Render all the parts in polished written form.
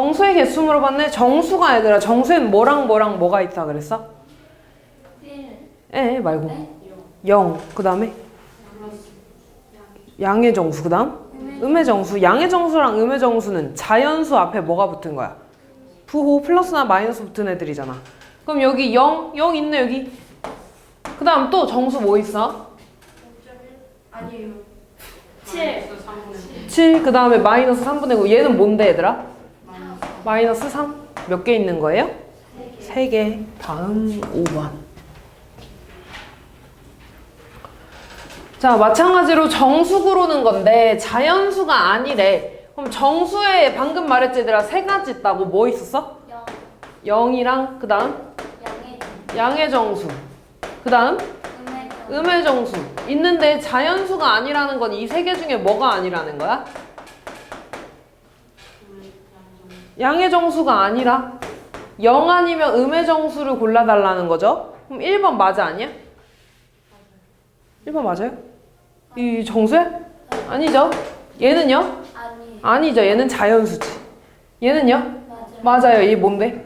정수의 개수 물어봤네. 정수가 얘들아. 정수에는 뭐랑 뭐랑 뭐가 있다 그랬어? 1 말고 네? 0. 그 다음에 양의 정수. 그 다음 음의 정수. 양의 정수랑 음의 정수는 자연수 앞에 뭐가 붙은 거야? 부호 플러스나 마이너스 붙은 애들이잖아. 그럼 여기 0 있네 여기. 그 다음 또 정수 뭐 있어? 아니에요. 7. 7. 그 다음에 마이너스 3분의 9. 얘는 뭔데 얘들아? 마이너스 3. 몇 개 있는 거예요? 3개. 다음 5번. 자, 마찬가지로 정수 고르는 건데 자연수가 아니래. 그럼 정수에 방금 말했지 얘들아 3가지 있다고. 뭐 있었어? 0이랑 그 다음 양의 정수. 그 다음 음의 정수. 있는데 자연수가 아니라는 건 이 3개 중에 뭐가 아니라는 거야? 양의 정수가 아니라 0 아니면 음의 정수를 골라달라는 거죠. 그럼 1번 맞아 아니야? 1번 맞아요? 이 정수야? 아니죠. 얘는요? 아니죠. 얘는 자연수지. 얘는요? 맞아요. 얘 뭔데?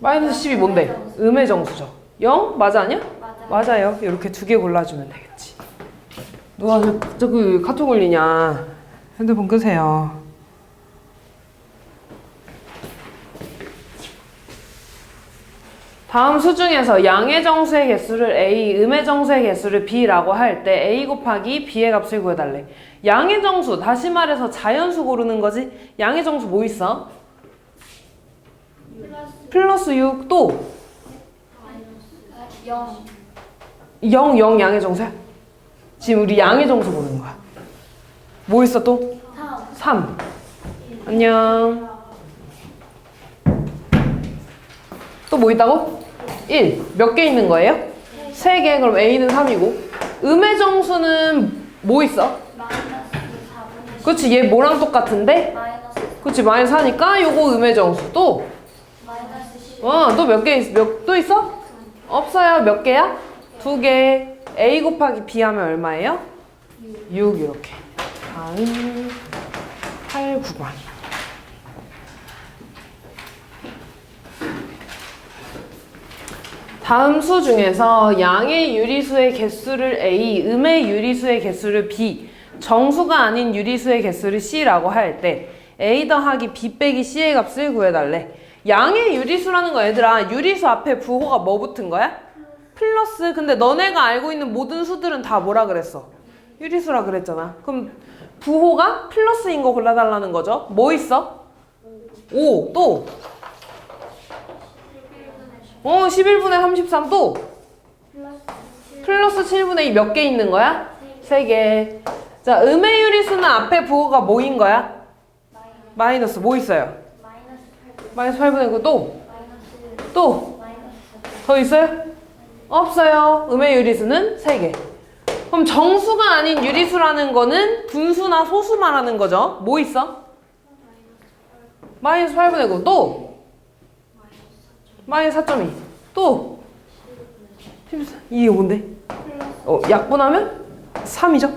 마이너스 10이 뭔데? 음의 정수죠. 0? 맞아 아니야? 맞아요. 이렇게 2개 골라주면 되겠지. 누가 저기 카톡 올리냐? 핸드폰 끄세요. 다음 수 중에서 양의 정수의 개수를 A, 음의 정수의 개수를 B라고 할 때 A 곱하기 B의 값을 구해달래. 양의 정수, 다시 말해서 자연수 고르는 거지. 양의 정수 뭐 있어? 플러스 6. 또 0 양의 정수야? 지금 우리 양의 정수 고르는 거야. 뭐 있어 또? 3. 안녕. 또 뭐 있다고? 1. 몇 개 있는 거예요? 3개. 그럼 A는 3이고. 음의 정수는 뭐 있어? 그렇지. 얘 뭐랑 똑같은데? 그렇지. 마이너스 4니까 요거 음의 정수. 또? 또 몇 개 있어? 또 있어? 없어요. 몇 개야? 2개. A 곱하기 B 하면 얼마예요? 6 이렇게. 다음 8, 9번. 다음 수 중에서 양의 유리수의 개수를 A, 음의 유리수의 개수를 B, 정수가 아닌 유리수의 개수를 C라고 할 때 A 더하기 B 빼기 C의 값을 구해달래. 양의 유리수라는 거 얘들아, 유리수 앞에 부호가 뭐 붙은 거야? 플러스. 근데 너네가 알고 있는 모든 수들은 다 뭐라 그랬어? 유리수라 그랬잖아. 그럼 부호가 플러스인 거 골라달라는 거죠. 뭐 있어? 5. 또 11분의 33. 또 플러스 7분의 2 몇 개 있는 거야? 3개. 자, 음의 유리수는 앞에 부호가 뭐인 거야? 마이너스. 뭐 있어요? 마이너스 8분의 9. 또 더 있어요? 없어요. 음의 유리수는 3개. 그럼 정수가 아닌 유리수라는 거는 분수나 소수 말하는 거죠. 뭐 있어? 마이너스 8분의 9. 또 마이너스 4.2. 또 14. 이게 뭔데? 약분하면 3이죠?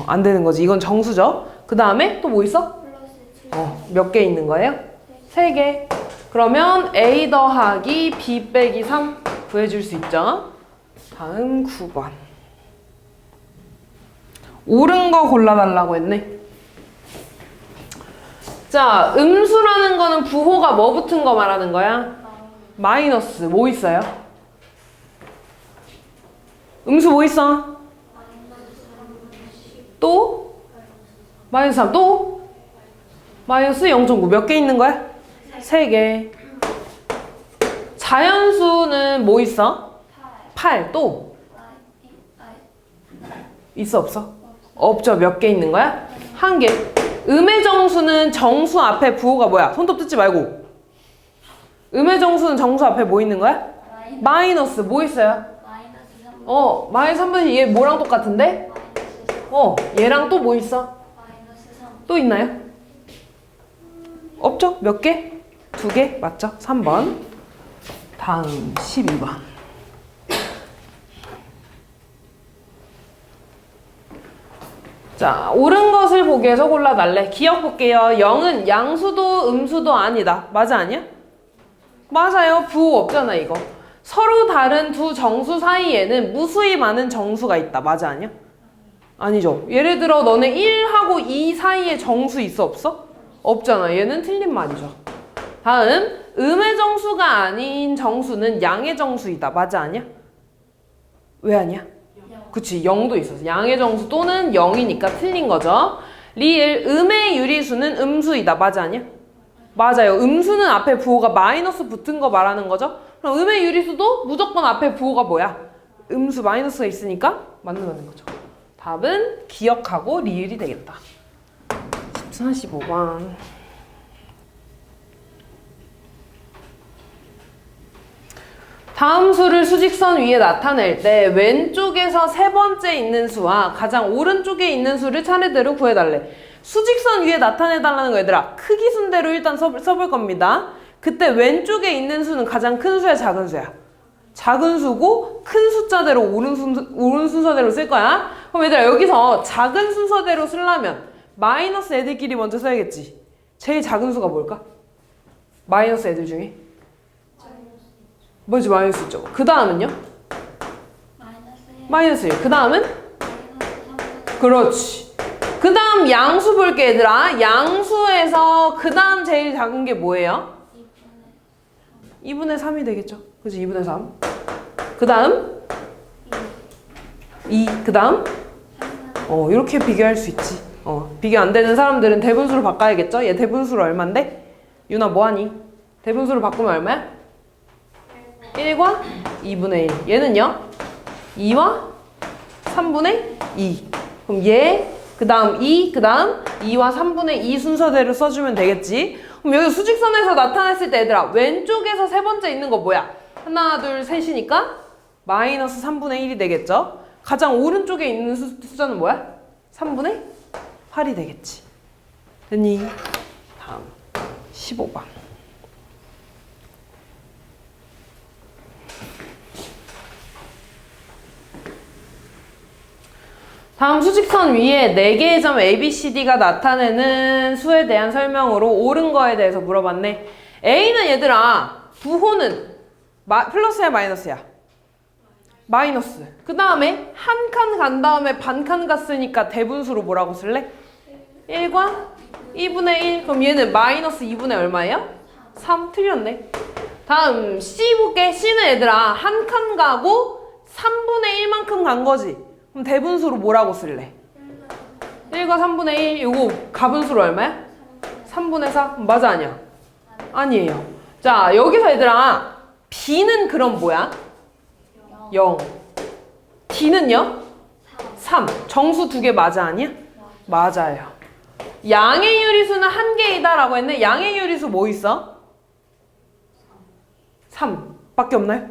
안 되는 거지. 이건 정수죠. 그 다음에 또 뭐 있어? 몇 개 있는 거예요? 3개. 그러면 A 더하기 B 빼기 3 구해줄 수 있죠? 다음 9번. 옳은 거 골라달라고 했네. 자, 음수라는 거는 부호가 뭐 붙은 거 말하는 거야? 마이너스. 뭐 있어요? 음수 뭐 있어? 또? 마이너스 3. 또? 마이너스 0.9. 몇 개 있는 거야? 3개. 자연수는 뭐 있어? 8. 또? 있어 없어? 없죠. 몇 개 있는 거야? 1개. 음의 정수는 정수 앞에 부호가 뭐야? 손톱 뜯지 말고. 음의 정수는 정수 앞에 뭐 있는 거야? 마이너스. 뭐 있어요? 마이너스 3분의 얘 뭐랑 똑같은데? 얘랑 또 뭐 있어? 또 있나요? 없죠? 몇 개? 2개? 맞죠? 3번. 다음 12번. 자, 옳은 것을 보기 위해서 골라달래. 기억 볼게요. 0은 양수도 음수도 아니다. 맞아, 아니야? 맞아요. 부호 없잖아, 이거. 서로 다른 두 정수 사이에는 무수히 많은 정수가 있다. 맞아, 아니야? 아니죠. 예를 들어 너네 1하고 2 사이에 정수 있어, 없어? 없잖아. 얘는 틀린 말이죠. 다음, 음의 정수가 아닌 정수는 양의 정수이다. 맞아, 아니야? 왜 아니야? 그치, 0도 있어서 양의 정수 또는 0이니까 틀린 거죠. 리을, 음의 유리수는 음수이다. 맞아, 아니야? 맞아요. 음수는 앞에 부호가 마이너스 붙은 거 말하는 거죠. 그럼 음의 유리수도 무조건 앞에 부호가 뭐야? 음수 마이너스가 있으니까 맞는 거죠. 답은 기억하고 리을이 되겠다. 45번. 다음 수를 수직선 위에 나타낼 때 왼쪽에서 세 번째 있는 수와 가장 오른쪽에 있는 수를 차례대로 구해달래. 수직선 위에 나타내달라는 거 얘들아. 크기 순대로 일단 써볼 겁니다. 그때 왼쪽에 있는 수는 가장 큰 수야, 작은 수야? 작은 수고 큰 숫자대로 옳은 순서대로 쓸 거야. 그럼 얘들아 여기서 작은 순서대로 쓰려면 마이너스 애들끼리 먼저 써야겠지. 제일 작은 수가 뭘까? 마이너스 애들 중에? 뭐지? 마이너스 있죠. 그 다음은요? 마이너스 1. 그 다음은? 그렇지. 그 다음 양수 볼게 얘들아. 양수에서 그 다음 제일 작은 게 뭐예요? 2분의 3이 되겠죠. 그치? 2분의 3. 그 다음? 2. 그 다음? 이렇게 비교할 수 있지. 비교 안 되는 사람들은 대분수로 바꿔야겠죠? 얘 대분수로 얼만데? 유나 뭐하니? 대분수로 바꾸면 얼마야? 1과 2분의 1. 얘는요? 2와 3분의 2. 그럼 얘, 그 다음 2, 그 다음 2와 3분의 2 순서대로 써주면 되겠지. 그럼 여기 수직선에서 나타났을 때 얘들아 왼쪽에서 세 번째 있는 거 뭐야? 하나, 둘, 셋이니까 마이너스 3분의 1이 되겠죠. 가장 오른쪽에 있는 숫자는 뭐야? 3분의 8이 되겠지. 됐니? 다음 15번. 다음 수직선 위에 4개의 점 ABCD가 나타내는 수에 대한 설명으로 옳은 거에 대해서 물어봤네. A는 얘들아 부호는 플러스야 마이너스야? 마이너스. 그 다음에 한 칸 간 다음에 반 칸 갔으니까 대분수로 뭐라고 쓸래? 1과 2분의 1. 그럼 얘는 마이너스 2분의 얼마예요? 3. 틀렸네. 다음 C 볼게. C는 얘들아 한 칸 가고 3분의 1만큼 간 거지. 그럼 대분수로 뭐라고 쓸래? 1과 3분의 1. 요거 가분수로 얼마야? 3분의 4. 맞아 아니야? 아니에요. 자 여기서 얘들아 B는 그럼 뭐야? 0. D는요? 3. 정수 2개 맞아 아니야? 맞아요. 양의 유리수는 1개이다 라고 했네. 양의 유리수 뭐 있어? 3 밖에 없나요?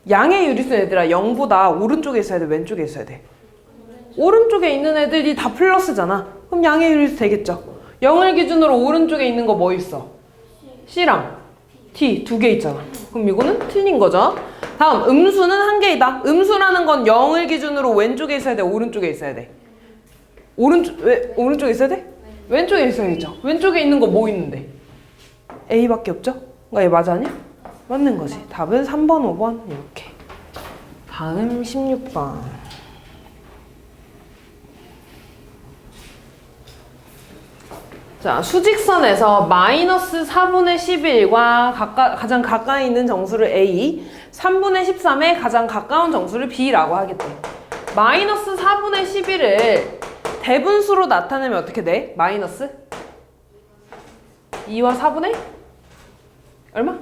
양의 유리수는 얘들아 0보다 오른쪽에 있어야 돼? 왼쪽에 있어야 돼? 오른쪽에 있는 애들이 다 플러스잖아. 그럼 양의 유리수 되겠죠. 0을 기준으로 오른쪽에 있는 거 뭐 있어? C랑 T 2개 있잖아. 그럼 이거는 틀린 거죠. 다음 음수는 1개이다. 음수라는 건 0을 기준으로 왼쪽에 있어야 돼? 오른쪽에 있어야 돼? 왜 오른쪽에 있어야 돼? 왼쪽에 있어야겠죠. 왼쪽에 있는 거 뭐 있는데? A밖에 없죠? 그러니까 얘 맞아 아니야? 맞는 거지. 답은 3번, 5번 이렇게. 다음 16번. 자, 수직선에서 마이너스 4분의 11과 가장 가까이 있는 정수를 A, 3분의 13에 가장 가까운 정수를 B라고 하겠대. 마이너스 4분의 11을 대분수로 나타내면 어떻게 돼? 마이너스 2와 4분의 얼마?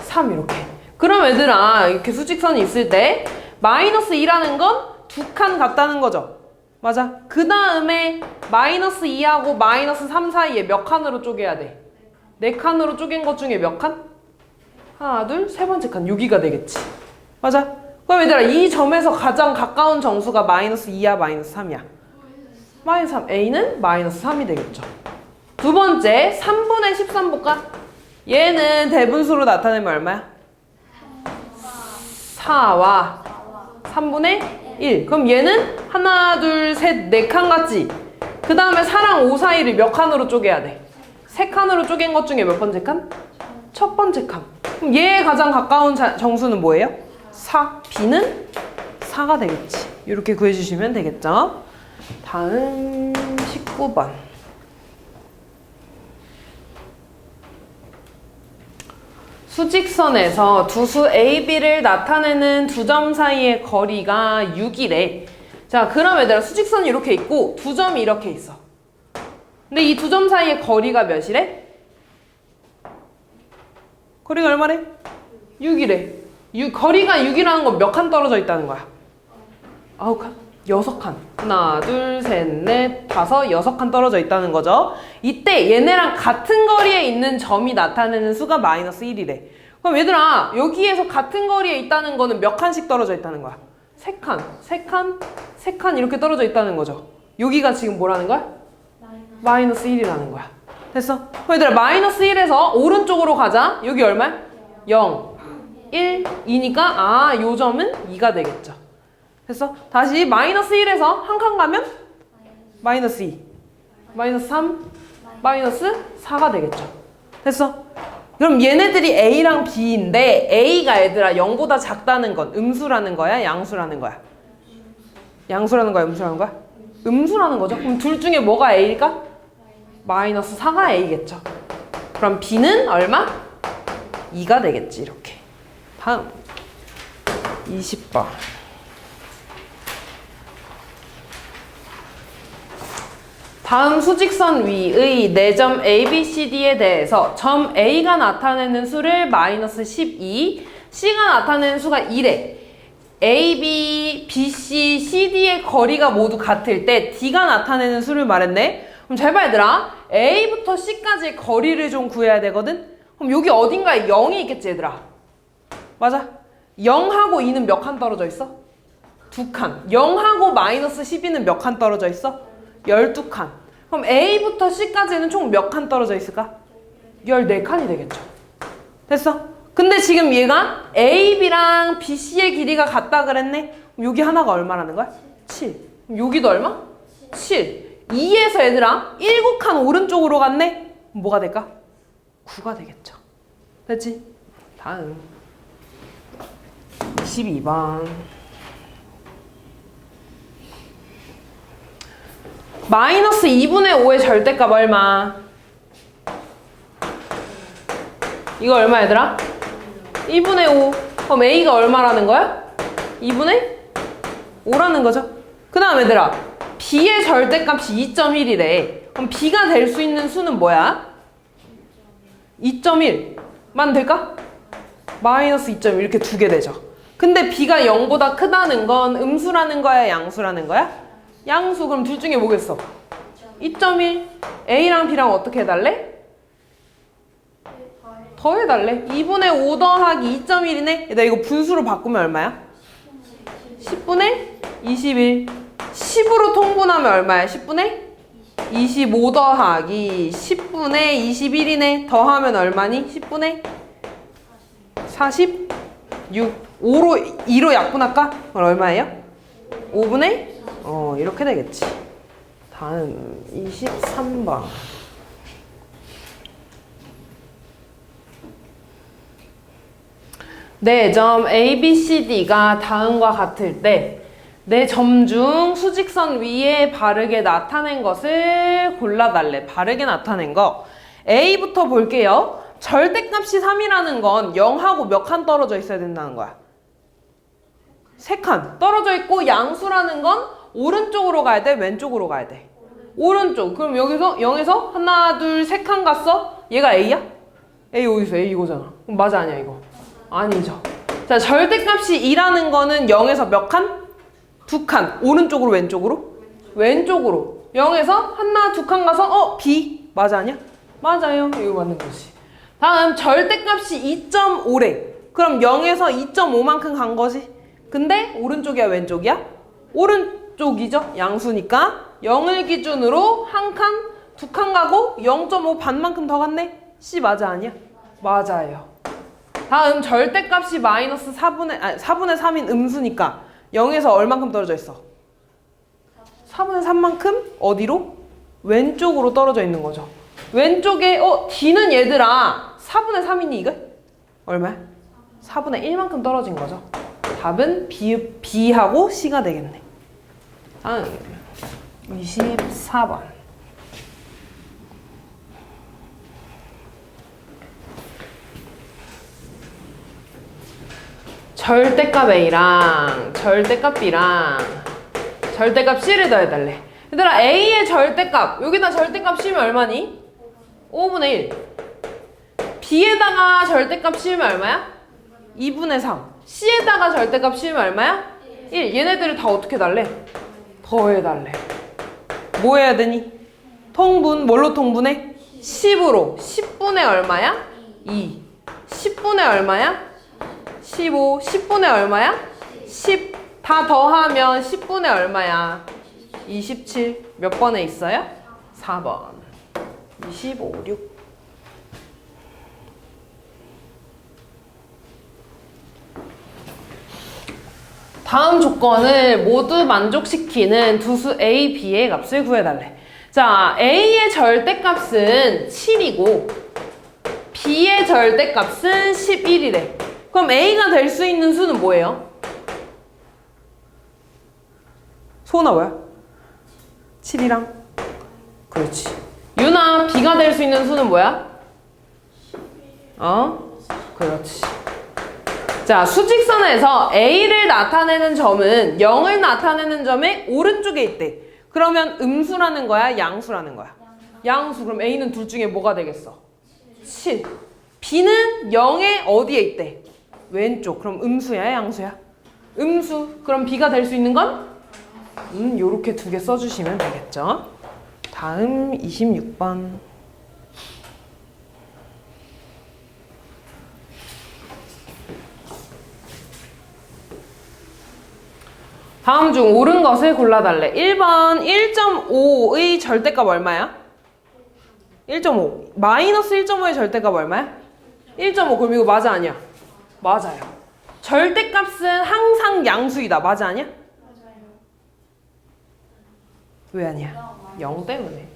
3 이렇게. 그럼 얘들아 이렇게 수직선이 있을 때 마이너스 2라는 건 2칸 같다는 거죠. 맞아. 그 다음에 마이너스 2하고 마이너스 3 사이에 몇 칸으로 쪼개야 돼? 4칸으로 쪼갠 것 중에 몇 칸? 하나, 둘, 세 번째 칸. 여기가 되겠지. 맞아. 그럼 얘들아 이 점에서 가장 가까운 정수가 마이너스 2야 마이너스 3이야? 마이너스 3. A는 마이너스 3이 되겠죠. 두 번째 3분의 13 볼까? 얘는 대분수로 나타내면 얼마야? 4와 3분의 1. 그럼 얘는 하나, 둘, 셋, 네 칸 같지? 그 다음에 4랑 5 사이를 몇 칸으로 쪼개야 돼? 3칸으로 쪼갠 것 중에 몇 번째 칸? 첫 번째 칸. 그럼 얘에 가장 가까운 정수는 뭐예요? 4. B는 4가 되겠지. 이렇게 구해주시면 되겠죠? 다음 19번. 수직선에서 두수 AB를 나타내는 두 점 사이의 거리가 6이래. 자, 그럼 얘들아 수직선이 이렇게 있고 두 점이 이렇게 있어. 근데 이 두 점 사이의 거리가 몇이래? 거리가 얼마래? 6이래. 거리가 6이라는 건 몇 칸 떨어져 있다는 거야? 9칸? 6칸. 하나, 둘, 셋, 넷, 다섯, 6칸 떨어져 있다는 거죠. 이때 얘네랑 같은 거리에 있는 점이 나타내는 수가 마이너스 1이래. 그럼 얘들아 여기에서 같은 거리에 있다는 거는 몇 칸씩 떨어져 있다는 거야? 3칸, 3칸, 3칸 이렇게 떨어져 있다는 거죠. 여기가 지금 뭐라는 거야? 마이너스 1이라는 거야. 됐어? 그럼 얘들아 마이너스 1에서 오른쪽으로 가자. 여기 얼마야? 0, 1, 2니까 요 점은 2가 되겠죠. 됐어? 다시 마이너스 1에서 한 칸 가면 마이너스 2, 마이너스 3, 마이너스 4가 되겠죠. 됐어? 그럼 얘네들이 A랑 B인데 A가 얘들아 0보다 작다는 건 음수라는 거야? 양수라는 거야? 양수라는 거야? 음수라는 거야? 음수라는 거죠. 그럼 둘 중에 뭐가 A일까? 마이너스 4가 A겠죠. 그럼 B는 얼마? 2가 되겠지. 이렇게. 다음 20번. 다음 수직선 위의 4점 ABCD에 대해서 점 A가 나타내는 수를 마이너스 12, C가 나타내는 수가 1에 AB, BC, CD의 거리가 모두 같을 때 D가 나타내는 수를 말했네. 그럼 잘 봐 얘들아. A부터 C까지의 거리를 좀 구해야 되거든. 그럼 여기 어딘가에 0이 있겠지 얘들아. 맞아? 0하고 2는 몇 칸 떨어져 있어? 2칸. 0하고 마이너스 12는 몇 칸 떨어져 있어? 12칸. 그럼 A부터 C까지는 총 몇 칸 떨어져 있을까? 14칸이 되겠죠. 됐어? 근데 지금 얘가 AB랑 BC의 길이가 같다 그랬네? 그럼 여기 하나가 얼마라는 거야? 7. 그럼 여기도 얼마? 7. 2에서 얘들아 7칸 오른쪽으로 갔네? 그럼 뭐가 될까? 9가 되겠죠. 됐지? 다음 22번. 마이너스 2분의 5의 절대값 얼마? 이거 얼마 얘들아? 2분의 5. 그럼 A가 얼마라는 거야? 2분의 5라는 거죠. 그 다음 얘들아 B의 절대값이 2.1이래. 그럼 B가 될 수 있는 수는 뭐야? 2.1만 될까? 마이너스 2.1 이렇게 두 개 되죠. 근데 B가 0보다 크다는 건 음수라는 거야? 양수라는 거야? 양수. 그럼 둘 중에 뭐겠어? 2.1. A랑 B랑 어떻게 해달래? 더해달래. 2분의 5 더하기 2.1이네. 나 이거 분수로 바꾸면 얼마야? 10분의 21. 10으로 통분하면 얼마야? 10분의 25 더하기 10분의 21이네. 더하면 얼마니? 10분의 46. 5로 2로 약분할까? 그럼 얼마예요? 5분의 이렇게 되겠지. 다음 23번. 네 점 ABCD가 다음과 같을 때 네 점 중 수직선 위에 바르게 나타낸 것을 골라달래. 바르게 나타낸 거. A부터 볼게요. 절대값이 3이라는 건 0하고 몇 칸 떨어져 있어야 된다는 거야? 3칸 떨어져 있고 양수라는 건 오른쪽으로 가야 돼? 왼쪽으로 가야 돼? 오른쪽. 그럼 여기서 0에서 하나, 둘, 3칸 갔어? 얘가 A야? A 어디서? A 이거잖아. 그럼 맞아 아니야 이거? 아니죠. 자, 절대값이 2라는 거는 0에서 몇 칸? 2칸. 오른쪽으로 왼쪽으로? 왼쪽으로. 0에서 하나, 2칸 가서 B. 맞아 아니야? 맞아요. 이거 맞는 거지. 다음 절대값이 2.5래. 그럼 0에서 2.5만큼 간 거지. 근데 오른쪽이야 왼쪽이야? 오른쪽이죠. 양수니까 0을 기준으로 한 칸, 2칸 가고 0.5 반만큼 더 갔네. C 맞아 아니야? 맞아요. 다음 절대값이 마이너스 4분의 3인 음수니까 0에서 얼만큼 떨어져 있어? 4분의 3만큼 어디로? 왼쪽으로 떨어져 있는 거죠. 왼쪽에 D는 얘들아 4분의 3이니 이거? 얼마야? 4분의 1만큼 떨어진 거죠. 답은 B하고 C가 되겠네. 다음 24번. 절대값 A랑 절대값 B랑 절대값 C를 더해달래. 얘들아 A의 절대값 여기다 절대값 C면 얼마니? 5분의 1. B에다가 절대값 C면 얼마야? 2분의 3. C에다가 절대값 C면 얼마야? 1. 얘네들을 다 어떻게 달래? 더해달래. 뭐 해야 되니? 통분. 뭘로 통분해? 10으로. 10분의 얼마야? 2. 10분의 얼마야? 15. 10분의 얼마야? 10. 다 더하면 10분의 얼마야? 27. 몇 번에 있어요? 4번. 25, 6. 다음 조건을 모두 만족시키는 두수 A, B의 값을 구해달래. 자, A의 절대값은 7이고 B의 절대값은 11이래. 그럼 A가 될 수 있는 수는 뭐예요? 소은아 뭐야? 7이랑? 그렇지. 유나, B가 될 수 있는 수는 뭐야? 그렇지. 자, 수직선에서 A를 나타내는 점은 0을 나타내는 점의 오른쪽에 있대. 그러면 음수라는 거야? 양수라는 거야? 양수. 그럼 A는 둘 중에 뭐가 되겠어? 7. B는 0의 어디에 있대? 왼쪽. 그럼 음수야? 양수야? 음수. 그럼 B가 될 수 있는 건? 요렇게 두 개 써주시면 되겠죠. 다음 26번. 다음 중 옳은 것을 골라달래. 1번 1.5의 절대값 얼마야? 1.5. 마이너스 1.5의 절대값 얼마야? 1.5. 그럼 이거 맞아 아니야? 맞아요. 절대값은 항상 양수이다. 맞아 아니야? 왜 아니야? 0 때문에.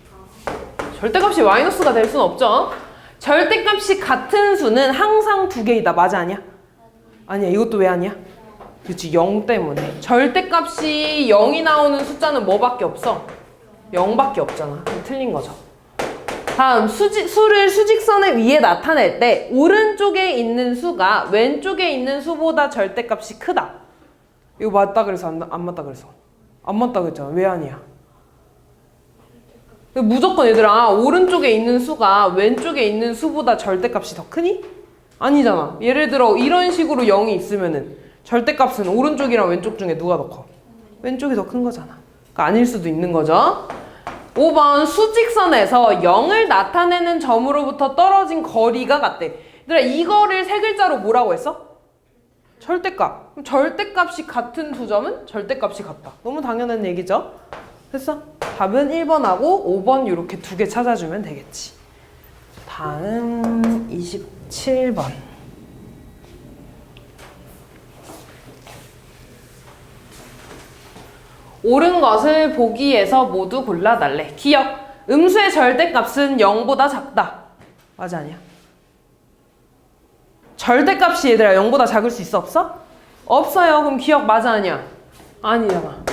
절대값이 마이너스가 될 수는 없죠. 절대값이 같은 수는 항상 두 개이다. 맞아 아니야? 아니야. 이것도 왜 아니야? 그렇지. 0 때문에. 절대값이 0이 나오는 숫자는 뭐밖에 없어? 0밖에 없잖아. 그럼 틀린 거죠. 다음 수를 수직선에 위에 나타낼 때 오른쪽에 있는 수가 왼쪽에 있는 수보다 절대값이 크다. 이거 맞다 그래서 안 맞다 그래서? 안 맞다 그랬잖아. 왜 아니야? 무조건 얘들아 오른쪽에 있는 수가 왼쪽에 있는 수보다 절대값이 더 크니? 아니잖아. 예를 들어 이런 식으로 0이 있으면은 절대값은 오른쪽이랑 왼쪽 중에 누가 더 커? 왼쪽이 더 큰 거잖아. 그러니까 아닐 수도 있는 거죠. 5번 수직선에서 0을 나타내는 점으로부터 떨어진 거리가 같대. 얘들아 이거를 세 글자로 뭐라고 했어? 절대값. 그럼 절대값이 같은 두 점은 절대값이 같다. 너무 당연한 얘기죠? 됐어? 답은 1번하고 5번 이렇게 두 개 찾아주면 되겠지. 다음 27번. 옳은 것을 보기에서 모두 골라달래. 기억. 음수의 절대값은 0보다 작다. 맞아 아니야? 절대값이 얘들아 0보다 작을 수 있어 없어? 없어요. 그럼 기억 맞아 아니야? 아니잖아.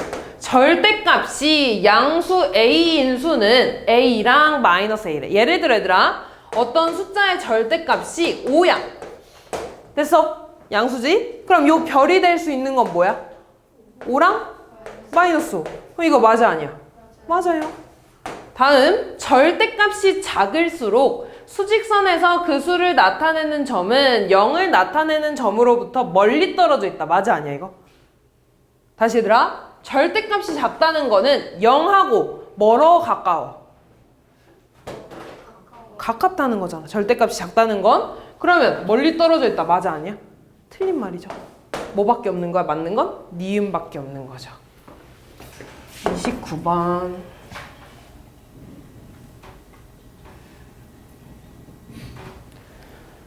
절대값이 양수 A인 수는 A랑 마이너스 A래. 예를 들어 얘들아 어떤 숫자의 절대값이 5야. 됐어? 양수지? 그럼 요 별이 될 수 있는 건 뭐야? 5랑 마이너스 5. 그럼 이거 맞아 아니야? 맞아요. 다음 절대값이 작을수록 수직선에서 그 수를 나타내는 점은 0을 나타내는 점으로부터 멀리 떨어져 있다. 맞아 아니야 이거? 다시 얘들아 절대값이 작다는 거는 0하고 멀어 가까워? 가깝다는 거잖아. 절대값이 작다는 건 그러면 멀리 떨어져 있다. 맞아 아니야? 틀린 말이죠. 뭐밖에 없는 거야? 맞는 건? 니은밖에 없는 거죠. 29번.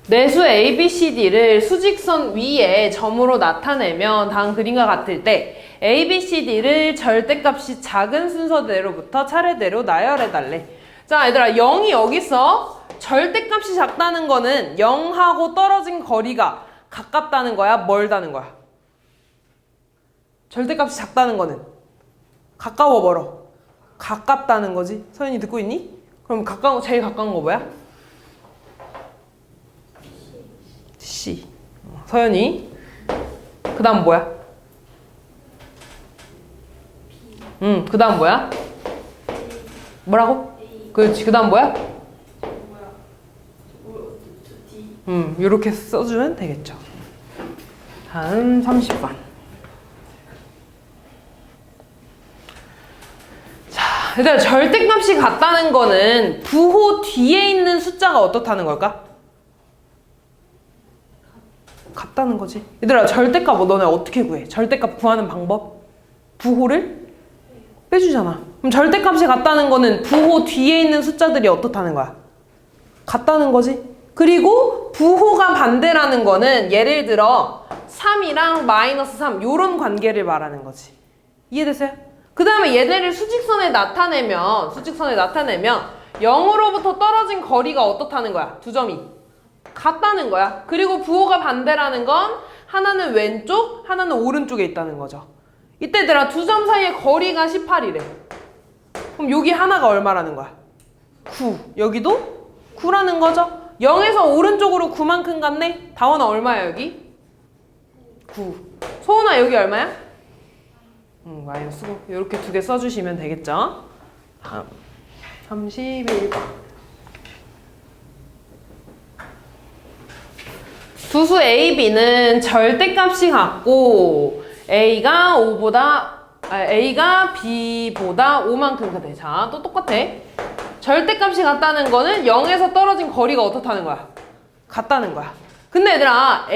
내수 ABCD를 수직선 위에 점으로 나타내면 다음 그림과 같을 때 ABCD를 절대값이 작은 순서대로부터 차례대로 나열해달래. 자, 얘들아, 0이 여기 있어. 절대값이 작다는 거는 0하고 떨어진 거리가 가깝다는 거야? 멀다는 거야? 절대값이 작다는 거는 가까워, 멀어? 가깝다는 거지. 서윤이 듣고 있니? 그럼 제일 가까운 거 뭐야? C. 서연이. 그 다음 뭐야? 그 다음 뭐야? 뭐라고? 그렇지. 그 다음 뭐야? 요렇게 써주면 되겠죠. 다음 30번. 자, 얘들아, 절대값이 같다는 거는 부호 뒤에 있는 숫자가 어떻다는 걸까? 같다는 거지. 얘들아, 절대값 너네 어떻게 구해? 절대값 구하는 방법? 부호를 빼주잖아. 그럼 절대값이 같다는 거는 부호 뒤에 있는 숫자들이 어떻다는 거야? 같다는 거지. 그리고 부호가 반대라는 거는 예를 들어 3이랑 마이너스 3 요런 관계를 말하는 거지. 이해됐어요? 그 다음에 얘네를 수직선에 나타내면 0으로부터 떨어진 거리가 어떻다는 거야? 두 점이 같다는 거야. 그리고 부호가 반대라는 건 하나는 왼쪽, 하나는 오른쪽에 있다는 거죠. 이때 얘들아, 두 점 사이의 거리가 18이래. 그럼 여기 하나가 얼마라는 거야? 9. 여기도 9라는 거죠. 0에서 오른쪽으로 9만큼 갔네? 다원아 얼마야 여기? 9. 소은아 여기 얼마야? 마이너스 9. 이렇게 두 개 써주시면 되겠죠. 다음 31번. 두수 A, B는 절대값이 같고 A가 B보다 5만큼 크대. 자, 또 똑같아. 절대값이 같다는 거는 0에서 떨어진 거리가 어떻다는 거야? 같다는 거야. 근데 얘들아,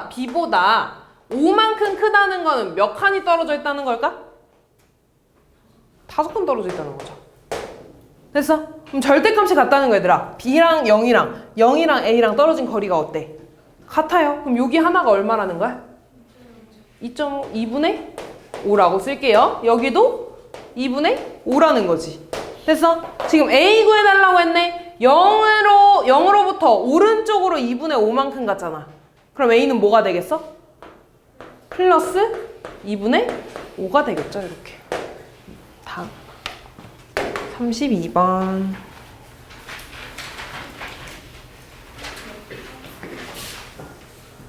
B보다 5만큼 크다는 거는 몇 칸이 떨어져 있다는 걸까? 5칸 떨어져 있다는 거죠. 됐어? 그럼 절대값이 같다는 거 얘들아. B랑 0이랑 A랑 떨어진 거리가 어때? 같아요. 그럼 여기 하나가 얼마라는 거야? 2.2분의 5라고 쓸게요. 여기도 2분의 5라는 거지. 됐어? 지금 A 구해달라고 했네. 0으로부터 오른쪽으로 2분의 5만큼 갔잖아. 그럼 A는 뭐가 되겠어? 플러스 2분의 5가 되겠죠. 이렇게. 다음 32번.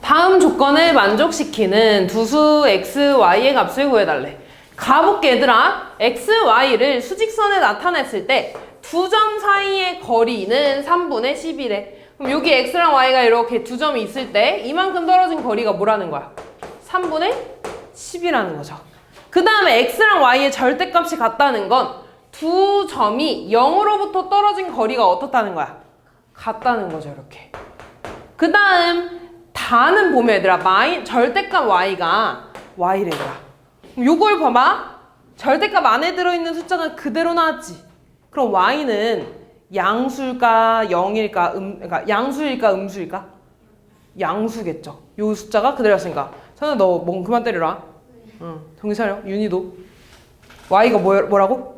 다음 조건을 만족시키는 두수 x, y의 값을 구해달래. 가볼게 얘들아. x, y를 수직선에 나타냈을 때 두 점 사이의 거리는 3분의 10이래. 그럼 여기 x랑 y가 이렇게 두 점이 있을 때 이만큼 떨어진 거리가 뭐라는 거야? 3분의 10이라는 거죠. 그 다음에 x랑 y의 절대값이 같다는 건 두 점이 0으로부터 떨어진 거리가 어떻다는 거야? 같다는 거죠. 이렇게. 그 다음 다는 보면 얘들아 절대값 y가 y래. 요걸 봐봐. 절대값 안에 들어있는 숫자가 그대로 나왔지. 그럼 y는 양수일까 0일까 그러니까 양수일까 음수일까? 양수겠죠. 요 숫자가 그대로였으니까. 선아 너 멍 그만 때려라. 응, 정신 차려. 윤희도. y가 뭐라고?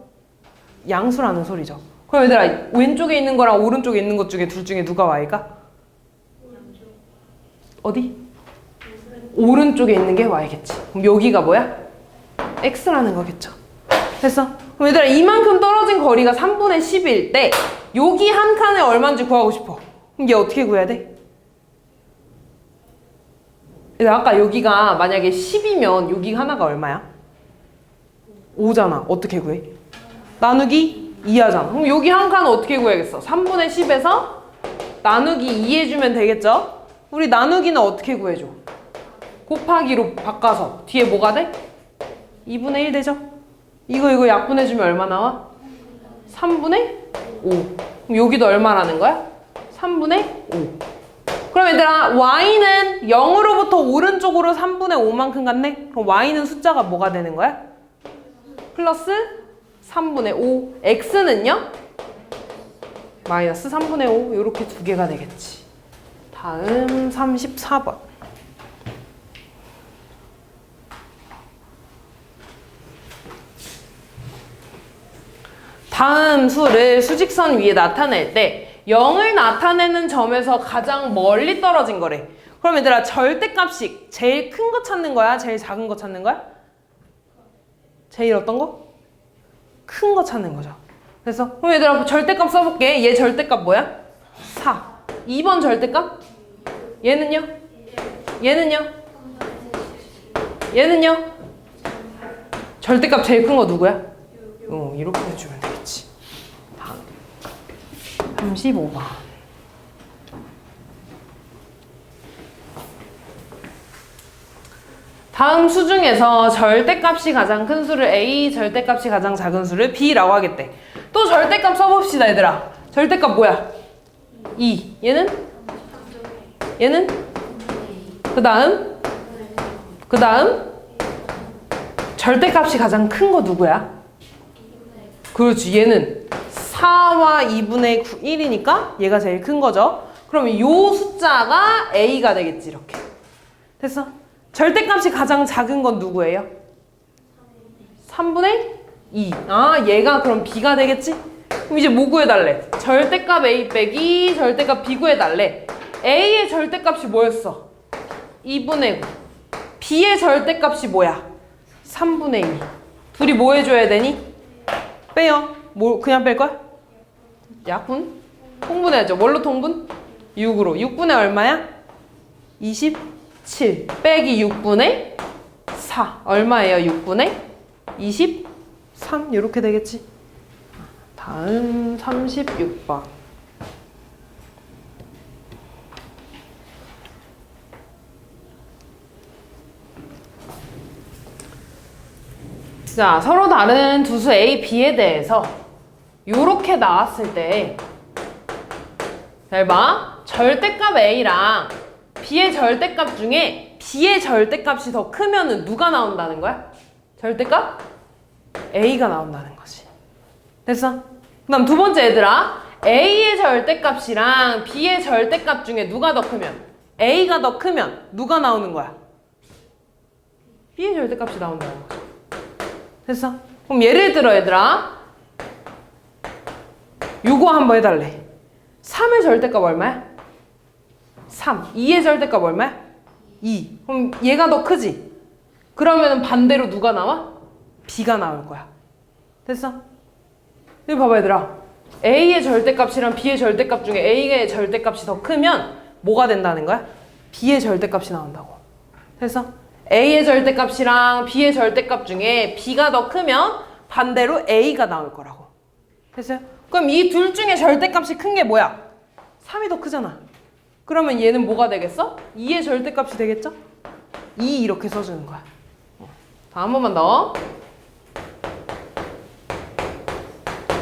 양수라는 소리죠. 그럼 얘들아 왼쪽에 있는 거랑 오른쪽에 있는 것 중에 둘 중에 누가 y가? 어디? 오른쪽에 있는 게 y겠지. 그럼 여기가 뭐야? x라는 거겠죠. 됐어? 그럼 얘들아 이만큼 떨어진 거리가 3분의 10일 때 여기 한 칸에 얼마인지 구하고 싶어. 그럼 얘 어떻게 구해야 돼? 얘들아 아까 여기가 만약에 10이면 여기 하나가 얼마야? 5잖아. 어떻게 구해? 나누기 2 하잖아. 그럼 여기 한 칸은 어떻게 구해야겠어? 3분의 10에서 나누기 2 해주면 되겠죠? 우리 나누기는 어떻게 구해줘? 곱하기로 바꿔서 뒤에 뭐가 돼? 2분의 1 되죠? 이거 약분해주면 얼마 나와? 3분의 5. 그럼 여기도 얼마라는 거야? 3분의 5. 그럼 얘들아 y는 0으로부터 오른쪽으로 3분의 5만큼 갔네? 그럼 y는 숫자가 뭐가 되는 거야? 플러스 3분의 5. x는요? 마이너스 3분의 5 이렇게 두 개가 되겠지. 다음 34번. 다음 수를 수직선 위에 나타낼 때 0을 나타내는 점에서 가장 멀리 떨어진 거래. 그럼 얘들아 절대값이 제일 큰 거 찾는 거야? 제일 작은 거 찾는 거야? 제일 어떤 거? 큰 거 찾는 거죠. 그래서 그럼 얘들아 절대값 써볼게. 얘 절대값 뭐야? 4. 2번 절대값? 얘는요? 얘는요? 얘는요? 절대값 제일 큰 거 누구야? 이렇게 해주면 되겠지. 다음 35번. 다음 수 중에서 절대값이 가장 큰 수를 A, 절대값이 가장 작은 수를 B라고 하겠대. 또 절대값 써봅시다 얘들아. 절대값 뭐야? 2. 얘는? 얘는? 그 다음 절대값이 가장 큰 거 누구야? 그렇지. 얘는 4와 2분의 1이니까 얘가 제일 큰 거죠. 그러면 요 숫자가 A가 되겠지. 이렇게. 됐어? 절대값이 가장 작은 건 누구예요? 3분의 2. 아, 얘가 그럼 B가 되겠지? 그럼 이제 뭐 구해달래? 절대값 A 빼기 절대값 B 구해달래. A의 절대값이 뭐였어? 2분의 9. B의 절대값이 뭐야? 3분의 2. 둘이 뭐 해줘야 되니? 빼요. 뭐 그냥 뺄 거야? 약분? 통분해야죠. 뭘로 통분? 6으로. 6분의 얼마야? 27 빼기 6분의 4 얼마예요? 6분의 23 이렇게 되겠지. 다음 36번. 자, 서로 다른 두 수 A, B에 대해서 요렇게 나왔을 때 잘 봐. 절대값 A랑 B의 절대값 중에 B의 절대값이 더 크면은 누가 나온다는 거야? 절대값? A가 나온다는 거지. 됐어? 그 다음 두 번째 얘들아. A의 절대값이랑 B의 절대값 중에 누가 더 크면? A가 더 크면 누가 나오는 거야? B의 절대값이 나온다는 거지. 됐어? 그럼 예를 들어 얘들아. 요거 한번 해달래. 3의 절대값 얼마야? 3. 2의 절대값 얼마야? 2. 그럼 얘가 더 크지? 그러면 반대로 누가 나와? B가 나올 거야. 됐어? 여기 봐봐 얘들아. A의 절대값이랑 B의 절대값 중에 A의 절대값이 더 크면 뭐가 된다는 거야? B의 절대값이 나온다고. 됐어? A의 절대값이랑 B의 절대값 중에 B가 더 크면 반대로 A가 나올 거라고. 됐어요? 그럼 이 둘 중에 절대값이 큰 게 뭐야? 3이 더 크잖아. 그러면 얘는 뭐가 되겠어? 2의 절대값이 되겠죠? 2 이렇게 써주는 거야. 자, 한 번만 더.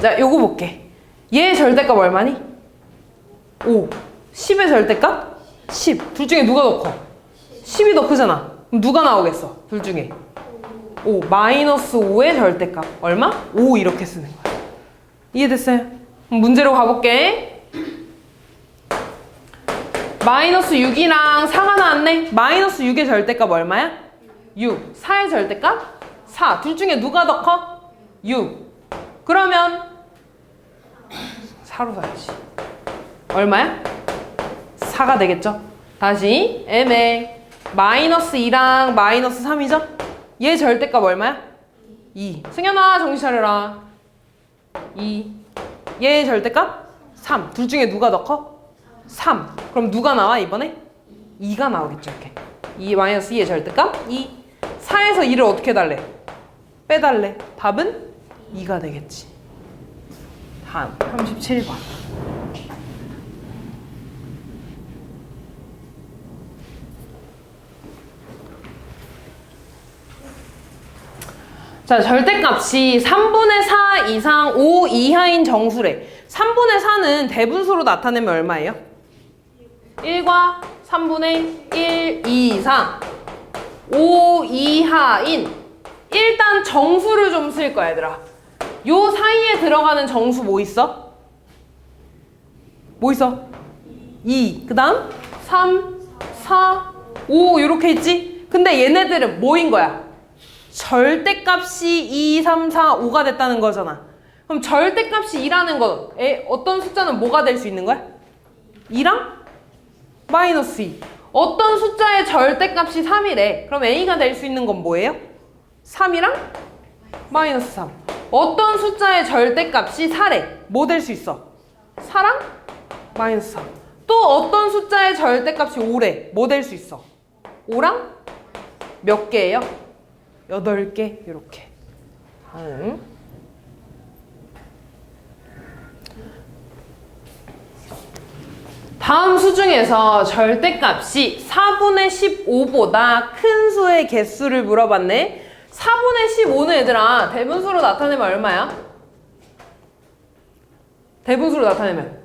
자, 요거 볼게. 얘의 절대값 얼마니? 5. 10의 절대값? 10. 둘 중에 누가 더 커? 10이 더 크잖아. 그럼 누가 나오겠어? 둘 중에 5. 마이너스 5의 절대값 얼마? 5 이렇게 쓰는 거야. 이해됐어요? 그럼 문제로 가볼게. 마이너스 6이랑 4가 나왔네. 마이너스 6의 절대값 얼마야? 6. 4의 절대값? 4. 둘 중에 누가 더 커? 6. 그러면 4로 가야지. 얼마야? 4가 되겠죠? 다시 애매. 마이너스 2랑 마이너스 3이죠? 얘 절대값 얼마야? 2. 승현아 정신 차려라. 2. 얘 절대값? 3. 둘 중에 누가 더 커? 3. 그럼 누가 나와 이번에? 2가 나오겠죠. 이렇게 2 마이너스 2의 절대값? 2. 4에서 2를 어떻게 달래? 빼달래. 답은 2가 되겠지. 다음 37번. 자, 절대값이 3분의 4 이상 5 이하인 정수래. 3분의 4는 대분수로 나타내면 얼마예요? 1과 3분의 1 이상 5 이하인 일단 정수를 좀 쓸 거야 얘들아. 요 사이에 들어가는 정수 뭐 있어? 뭐 있어? 2. 그 다음 3, 4, 5 이렇게 있지? 근데 얘네들은 뭐인 거야? 절대값이 2, 3, 4, 5가 됐다는 거잖아. 그럼 절대값이 2라는 건 어떤 숫자는 뭐가 될 수 있는 거야? 2랑 마이너스 2. 어떤 숫자의 절대값이 3이래. 그럼 A가 될 수 있는 건 뭐예요? 3이랑 마이너스 3. 어떤 숫자의 절대값이 4래. 뭐 될 수 있어? 4랑 마이너스 3. 또 어떤 숫자의 절대값이 5래. 뭐 될 수 있어? 5랑 몇 개예요? 8개. 이렇게. 다음 수 중에서 절대값이 4분의 15보다 큰 수의 개수를 물어봤네. 4분의 15는 얘들아 대분수로 나타내면 얼마야? 대분수로 나타내면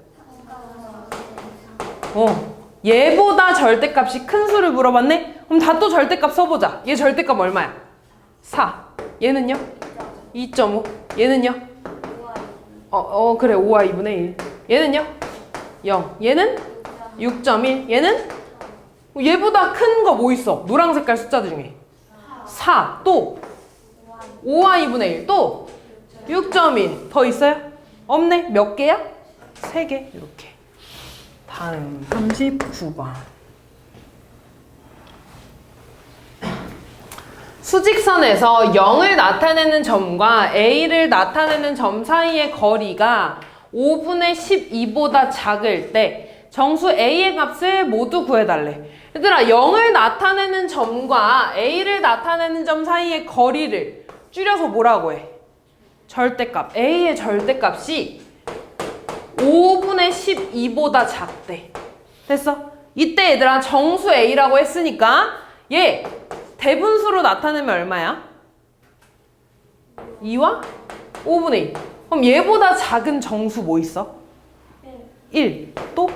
얘보다 절대값이 큰 수를 물어봤네? 그럼 다 또 절대값 써보자. 얘 절대값 얼마야? 4. 얘는요? 2.5. 얘는요? 그래 5와 2분의 1. 얘는요? 0. 얘는 6.1. 얘는? 얘보다 큰 거 뭐 있어? 노란 색깔 숫자 중에 4. 또 5와 2분의 1. 또 6.1. 더 있어요? 없네. 몇 개야? 3개. 이렇게. 다음 39번. 수직선에서 0을 나타내는 점과 A를 나타내는 점 사이의 거리가 5분의 12보다 작을 때 정수 A의 값을 모두 구해달래. 얘들아 0을 나타내는 점과 A를 나타내는 점 사이의 거리를 줄여서 뭐라고 해? 절대값. A의 절대값이 5분의 12보다 작대. 됐어? 이때 얘들아 정수 A라고 했으니까 얘 대분수로 나타내면 얼마야? 2와 5분의 1. 그럼 얘보다 작은 정수 뭐 있어? 1. 또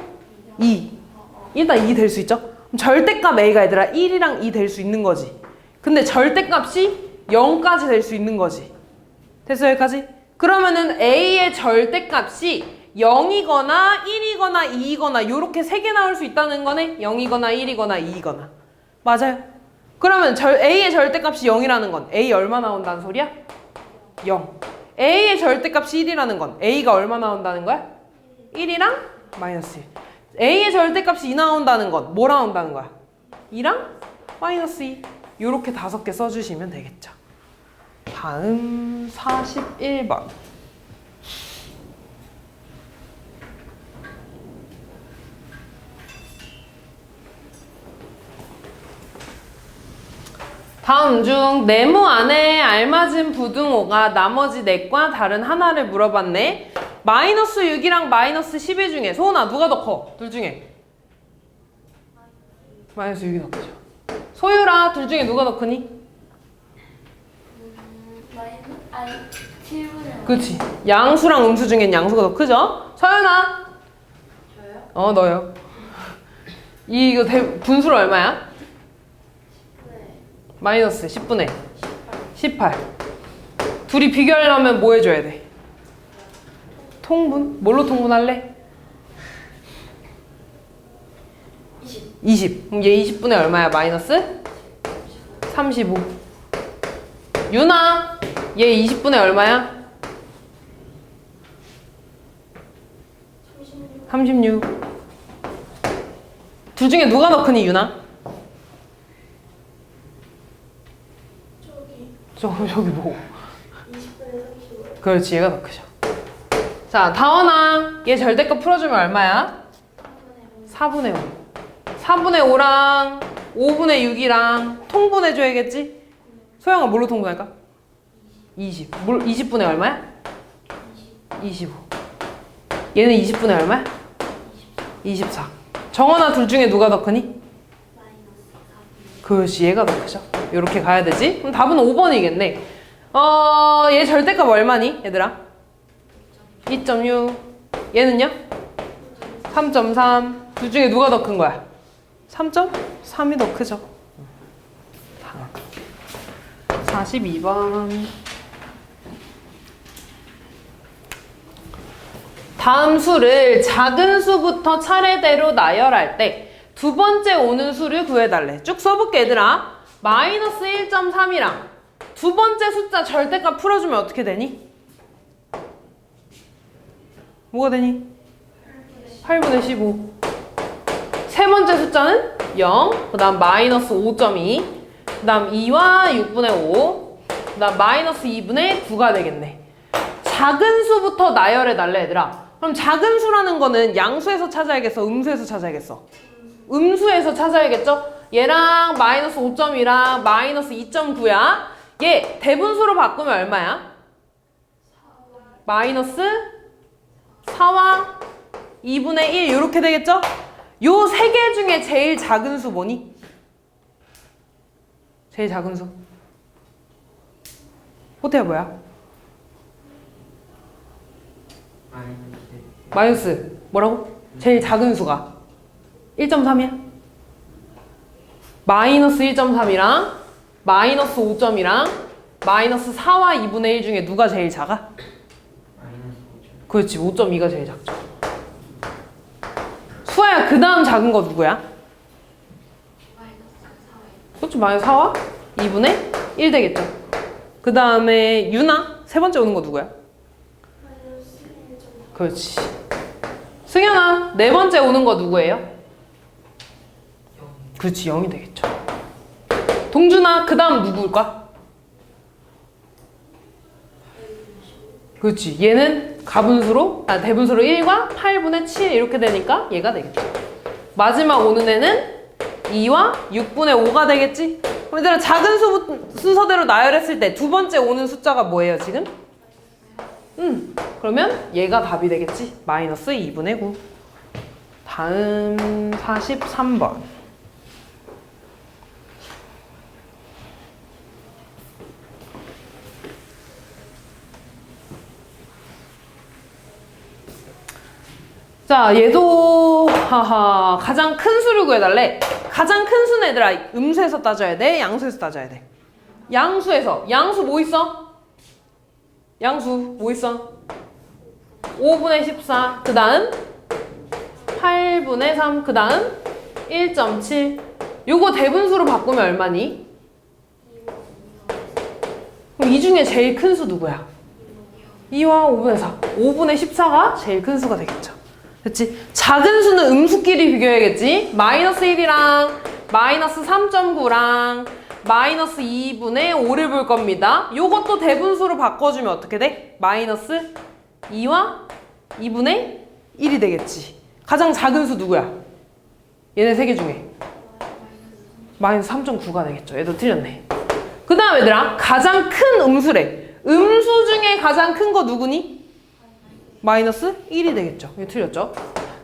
2. 일단 2 될 수 있죠? 그럼 절대값 A가 얘들아 1이랑 2 될 수 있는 거지. 근데 절대값이 0까지 될 수 있는 거지. 됐어 여기까지? 그러면은 A의 절대값이 0이거나 1이거나 2이거나 요렇게 3개 나올 수 있다는 거네. 0이거나 1이거나 2이거나. 맞아요. 그러면 A의 절대값이 0이라는 건 A 얼마 나온다는 소리야? 0. A의 절대값이 1이라는 건 A가 얼마 나온다는 거야? 1이랑 마이너스 1. A의 절대값이 2 나온다는 건 뭐 나온다는 거야? 2랑 마이너스 2. 요렇게 5개 써주시면 되겠죠. 다음 41번. 다음 중 네모 안에 알맞은 부등호가 나머지 넷과 다른 하나를 물어봤네. 마이너스 6이랑 마이너스 11 중에 소은아 누가 더 커? 둘 중에 마이너스 6이 더 크죠. 소유라 둘 중에 누가 더 크니? 7분의 그치. 양수랑 음수 중엔 양수가 더 크죠? 서연아. 저요? 너요. 이거 분수로 얼마야? 마이너스 10분의 18. 둘이 비교하려면 뭐 해줘야 돼? 통분? 뭘로 통분할래? 20. 그럼 얘 20분의 얼마야? 마이너스 35. 유나, 얘 20분의 얼마야? 36. 둘 중에 누가 더 크니, 유나? 저기 뭐? 20분의 35. 그렇지, 얘가 더 크죠. 자, 다원아, 얘 절대값 풀어주면 얼마야? 4분의 5. 4분의 5랑 5분의 6이랑 통분해줘야겠지? 소영아 뭘로 통분할까? 20. 20분의 얼마야? 25. 얘는 20분의 얼마야? 24. 정원아 둘 중에 누가 더 크니? 그렇지, 얘가 더 크죠. 이렇게 가야 되지? 그럼 답은 5번이겠네. 얘 절대값 얼마니? 얘들아? 2.6. 얘는요? 3.3. 둘 중에 누가 더 큰 거야? 3.3이 더 크죠. 42번. 다음 수를 작은 수부터 차례대로 나열할 때 두 번째 오는 수를 구해달래. 쭉 써볼게 얘들아. 마이너스 1.3이랑 두 번째 숫자 절대값 풀어주면 어떻게 되니? 뭐가 되니? 8분의 15. 세 번째 숫자는 0, 그 다음 마이너스 5.2, 그 다음 2와 6분의 5, 그 다음 마이너스 2분의 9가 되겠네. 작은 수부터 나열해달래 얘들아. 그럼 작은 수라는 거는 양수에서 찾아야겠어? 음수에서 찾아야겠어? 음수에서 찾아야겠죠? 얘랑 마이너스 5.2랑 마이너스 2.9야. 얘 대분수로 바꾸면 얼마야? 마이너스 4와 2분의 1 이렇게 되겠죠? 요 세 개 중에 제일 작은 수 뭐니? 제일 작은 수 호태야 뭐야? 마이너스 뭐라고? 제일 작은 수가 1.3이야? 마이너스 1.3이랑 마이너스 5.이랑 마이너스 4와 2분의 1 중에 누가 제일 작아? 그렇지 5.2가 제일 작죠. 수아야 그 다음 작은 거 누구야? 그렇지 마이너스 4와 2분의 1 되겠죠. 그 다음에 유나 세 번째 오는 거 누구야? 그렇지. 승현아 네 번째 오는 거 누구예요? 그렇지 0이 되겠죠. 동준아 그 다음 누구일까? 그렇지 얘는 가분수로 대분수로 1과 8분의 7 이렇게 되니까 얘가 되겠죠. 마지막 오는 애는 2와 6분의 5가 되겠지. 그럼 얘들아 작은 순서대로 나열했을 때 두 번째 오는 숫자가 뭐예요 지금? 그러면 얘가 답이 되겠지. 마이너스 2분의 9. 다음 43번. 자, 얘도 가장 큰 수를 구해달래. 가장 큰 수는 얘들아 음수에서 따져야 돼? 양수에서 따져야 돼? 양수에서. 양수 뭐 있어? 양수 뭐 있어? 5분의 14. 그 다음 8분의 3. 그 다음 1.7. 요거 대분수로 바꾸면 얼마니? 그럼 이 중에 제일 큰 수 누구야? 2와 5분의 4. 5분의 14가 제일 큰 수가 되겠죠. 그렇지? 작은 수는 음수끼리 비교해야겠지? 마이너스 1이랑 마이너스 3.9랑 마이너스 2분의 5를 볼 겁니다. 요것도 대분수로 바꿔주면 어떻게 돼? 마이너스 2와 2분의 1이 되겠지. 가장 작은 수 누구야? 얘네 세 개 중에 마이너스 3.9가 되겠죠. 얘도 틀렸네. 그 다음 얘들아 가장 큰 음수래. 음수 중에 가장 큰 거 누구니? 마이너스 1이 되겠죠. 이거 틀렸죠?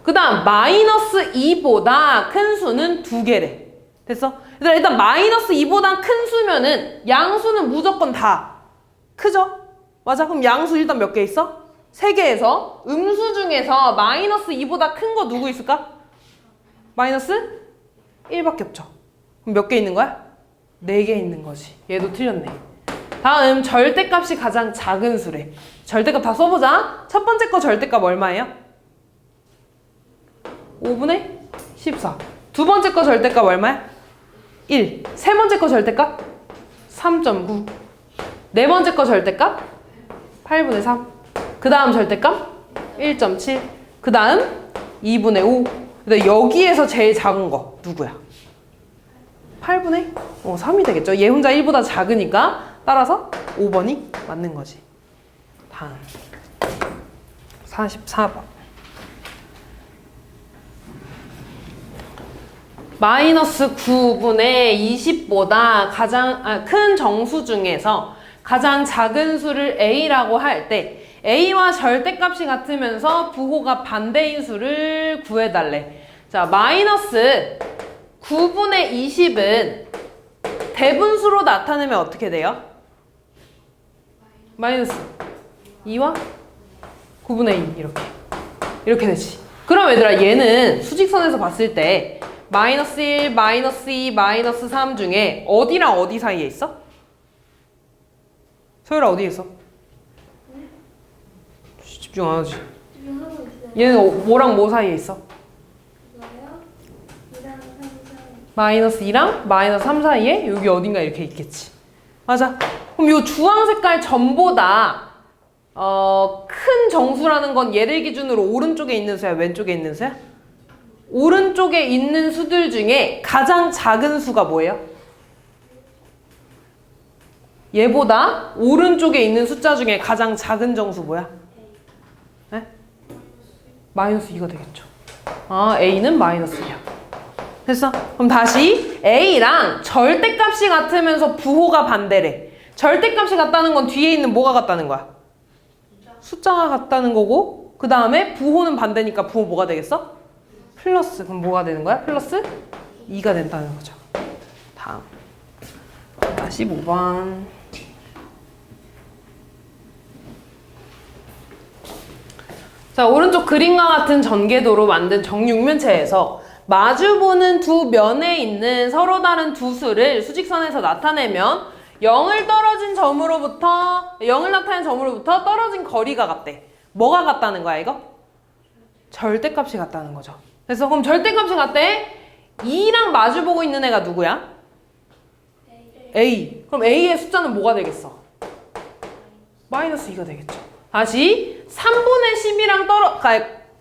그 다음 마이너스 2보다 큰 수는 두 개래. 됐어? 얘들아 일단 마이너스 2보다 큰 수면은 양수는 무조건 다 크죠? 맞아? 그럼 양수 일단 몇 개 있어? 3개에서 음수 중에서 마이너스 2보다 큰 거 누구 있을까? 마이너스 1밖에 없죠. 그럼 몇 개 있는 거야? 4개 있는 거지. 얘도 틀렸네. 다음 절대값이 가장 작은 수래. 절대값 다 써보자. 첫 번째 거 절대값 얼마예요? 5분의 14. 두 번째 거 절대값 얼마야? 1. 세 번째 거 절대값? 3.9. 네 번째 거 절대값? 8분의 3. 그 다음 절대값? 1.7. 그 다음 2분의 5. 근데 여기에서 제일 작은 거 누구야? 8분의 3이 되겠죠. 얘 혼자 1보다 작으니까 따라서 5번이 맞는 거지. 다음 44번. 마이너스 9분의 20보다 가장 큰 정수 중에서 가장 작은 수를 A라고 할 때 A와 절대값이 같으면서 부호가 반대인 수를 구해달래. 자, 마이너스 9분의 20은 대분수로 나타내면 어떻게 돼요? 마이너스 2와 9분의 2 이렇게 되지. 그럼 얘들아 얘는 수직선에서 봤을 때 마이너스 1, 마이너스 2, 마이너스 3 중에 어디랑 어디 사이에 있어? 소율아 어디에 있어? 집중 안 하지? 얘는 뭐랑 뭐 사이에 있어? 이거요? 2랑 3, 4. 마이너스 2랑 마이너스 3 사이에 여기 어딘가 이렇게 있겠지. 맞아. 그럼 이 주황 색깔 점보다 큰 정수라는 건 얘를 기준으로 오른쪽에 있는 수야, 왼쪽에 있는 수야? 오른쪽에 있는 수들 중에 가장 작은 수가 뭐예요? 얘보다 오른쪽에 있는 숫자 중에 가장 작은 정수 뭐야? 네? 마이너스 2가 되겠죠. 아, A는 마이너스 2야. 됐어? 그럼 다시 A랑 절대값이 같으면서 부호가 반대래. 절대값이 같다는 건 뒤에 있는 뭐가 같다는 거야? 숫자가 같다는 거고, 그 다음에 부호는 반대니까 부호 뭐가 되겠어? 플러스. 그럼 뭐가 되는 거야? 플러스 2가 된다는 거죠. 다음 45번. 자, 오른쪽 그림과 같은 전개도로 만든 정육면체에서 마주보는 두 면에 있는 서로 다른 두 수를 수직선에서 나타내면 0을 나타낸 점으로부터 떨어진 거리가 같대. 뭐가 같다는 거야, 이거? 절대값이 같다는 거죠. 그래서 그럼 절대값이 같대. 2랑 마주보고 있는 애가 누구야? A. 그럼 A의 숫자는 뭐가 되겠어? 마이너스 2가 되겠죠. 다시 3분의 10이랑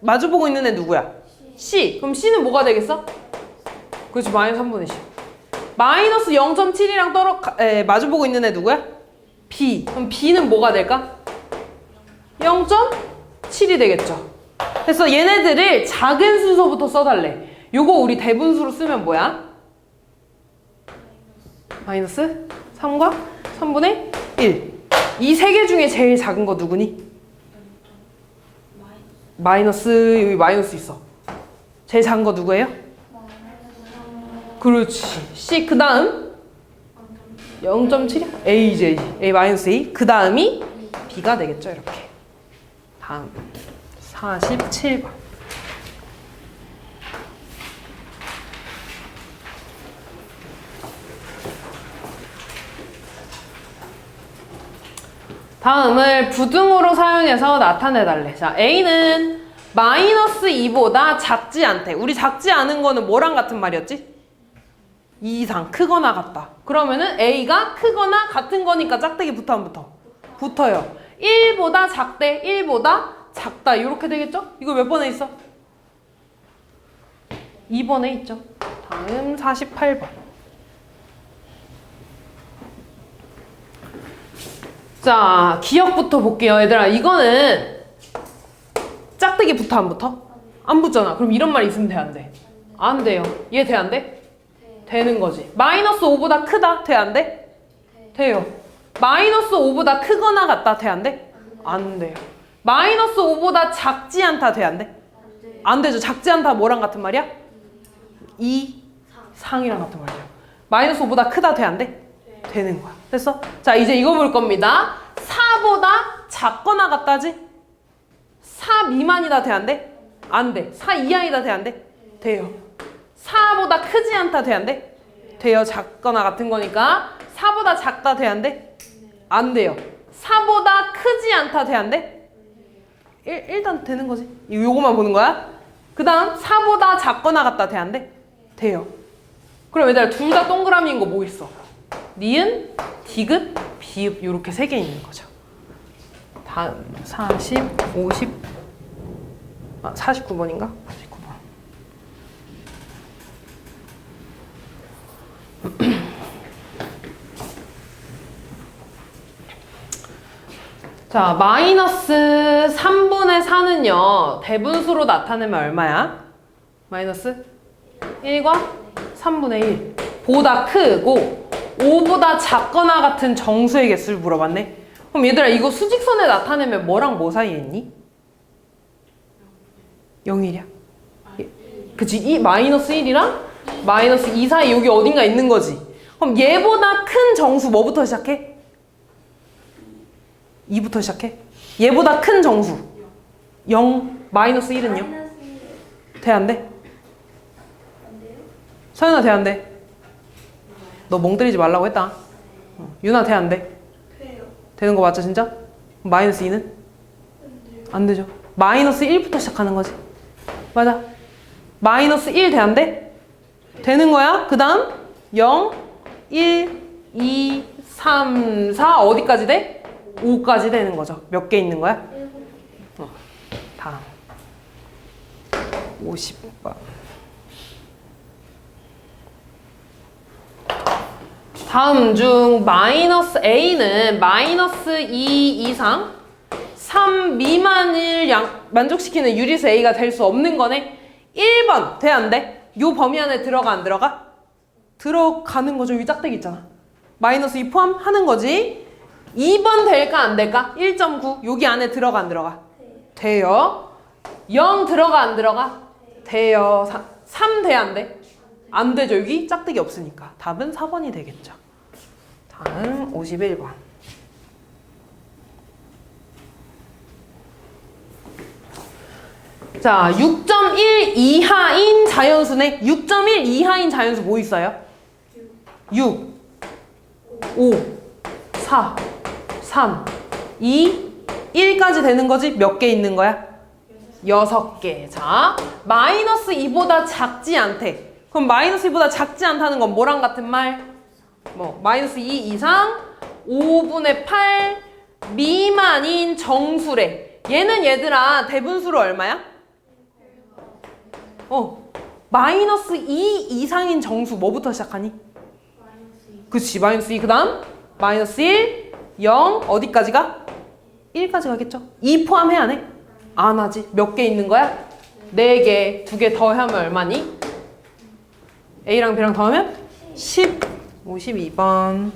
마주보고 있는 애 누구야? C. 그럼 C는 뭐가 되겠어? 그렇지, 마이너스 3분의 10. 마이너스 0.7이랑 마주보고 있는 애 누구야? B. 그럼 B는 뭐가 될까? 0.7이 되겠죠. 그래서 얘네들을 작은 순서부터 써달래. 요거 우리 대분수로 쓰면 뭐야? 마이너스 3과 3분의 1. 이 세 개 중에 제일 작은 거 누구니? 마이너스, 여기 마이너스 있어. 제일 작은 거 누구예요? 그렇지. C. 그 다음 0.7이야? A 마이너스 A. 그 다음이 B가 되겠죠. 이렇게. 다음 47번. 다음을 부등호로 사용해서 나타내달래. 자, A는 마이너스 2보다 작지 않대. 우리 작지 않은 거는 뭐랑 같은 말이었지? 2 이상, 크거나 같다. 그러면은 A가 크거나 같은 거니까 짝대기 붙어 안 붙어? 붙어요. 1보다 작대, 1보다 작다. 이렇게 되겠죠? 이거 몇 번에 있어? 2번에 있죠. 다음 48번. 자, 기억부터 볼게요. 얘들아, 이거는 짝대기 붙어 안 붙어? 안 붙잖아. 그럼 이런 말 있으면 돼, 안 돼? 안 돼요. 얘 돼, 안 돼? 되는 거지. 마이너스 5보다 크다? 돼, 안 돼? 돼요. 마이너스 5보다 크거나 같다? 돼, 안 돼? 안 돼요. 마이너스 5보다 작지 않다? 돼, 안 돼? 안 되죠. 작지 않다 뭐랑 같은 말이야? 2 상이랑 같은 말이야. 마이너스 5보다 크다? 돼, 안 돼? 되는 거야. 됐어? 자, 이제 이거 볼 겁니다. 4보다 작거나 같다지? 4 미만이다 돼, 안 돼? 안 돼. 4 이하이다 돼, 안 돼? 돼요. 4보다 크지 않다 돼, 안 돼? 돼요. 작거나 같은 거니까 4보다 작다 돼, 안 돼? 안 돼요. 4보다 크지 않다 돼, 안 돼? 일단 되는 거지. 요거만 보는 거야. 그 다음 4보다 작거나 같다 돼, 안 돼? 돼요. 그럼 얘들아, 둘 다 동그라미인 거 뭐 있어? 니은, 디귿, 비읍 이렇게 세 개 있는 거죠. 다음 49번인가? 49번. 자, 마이너스 3분의 4는요 대분수로 나타내면 얼마야? 마이너스 1과 3분의 1 보다 크고 5보다 작거나 같은 정수의 개수를 물어봤네. 그럼 얘들아, 이거 수직선에 나타내면 뭐랑 뭐 사이에 있니? 0이야. 그치? 이 마이너스 1이랑 마이너스 2 사이 여기 어딘가 있는 거지. 그럼 얘보다 큰 정수 뭐부터 시작해? 2부터 시작해? 얘보다 큰 정수 0, 마이너스 1은요? 돼, 안 돼? 안 돼요? 서연아, 돼, 안 돼? 너 멍 때리지 말라고 했다. 유나, 돼, 안 돼? 돼요. 되는 거 맞죠, 진짜? 마이너스 2는? 안 돼요. 안 되죠. 마이너스 1부터 시작하는 거지. 맞아. 마이너스 1 돼, 안 돼? 되는 거야. 그 다음 0, 1, 2, 3, 4 어디까지 돼? 5까지 되는 거죠. 몇 개 있는 거야? 다음 50번. 다음 중 마이너스 A는 마이너스 2 이상 3 미만을 만족시키는 유리수 A가 될 수 없는 거네. 1번 돼, 안 돼? 요 범위 안에 들어가, 안 들어가? 들어가는 거죠. 여기 짝대기 있잖아. 마이너스 2 포함하는 거지. 2번 될까, 안 될까? 1.9 여기 안에 들어가, 안 들어가? 돼요. 0 들어가, 안 들어가? 돼요. 3 돼, 안 돼? 안 되죠. 여기 짝대기 없으니까. 답은 4번이 되겠죠. 다음 51번. 자, 6.1 이하인 자연수네. 6.1 이하인 자연수 뭐 있어요? 6, 5, 4, 3, 2, 1까지 되는 거지? 몇 개 있는 거야? 6개. 자, 마이너스 2보다 작지 않대. 그럼 마이너스 2보다 작지 않다는 건 뭐랑 같은 말? 뭐 마이너스 2 이상 5분의 8 미만인 정수래. 얘는 얘들아 대분수로 얼마야? 마이너스 2 이상인 정수 뭐부터 시작하니? 그치, 마이너스 2. 그 다음 마이너스 1, 0 어디까지가? 1까지 가겠죠. 2 포함해, 안 해? 안 하지. 몇 개 있는 거야? 4개. 2개 더하면 얼마니? A랑 B랑 더하면 10. 52번.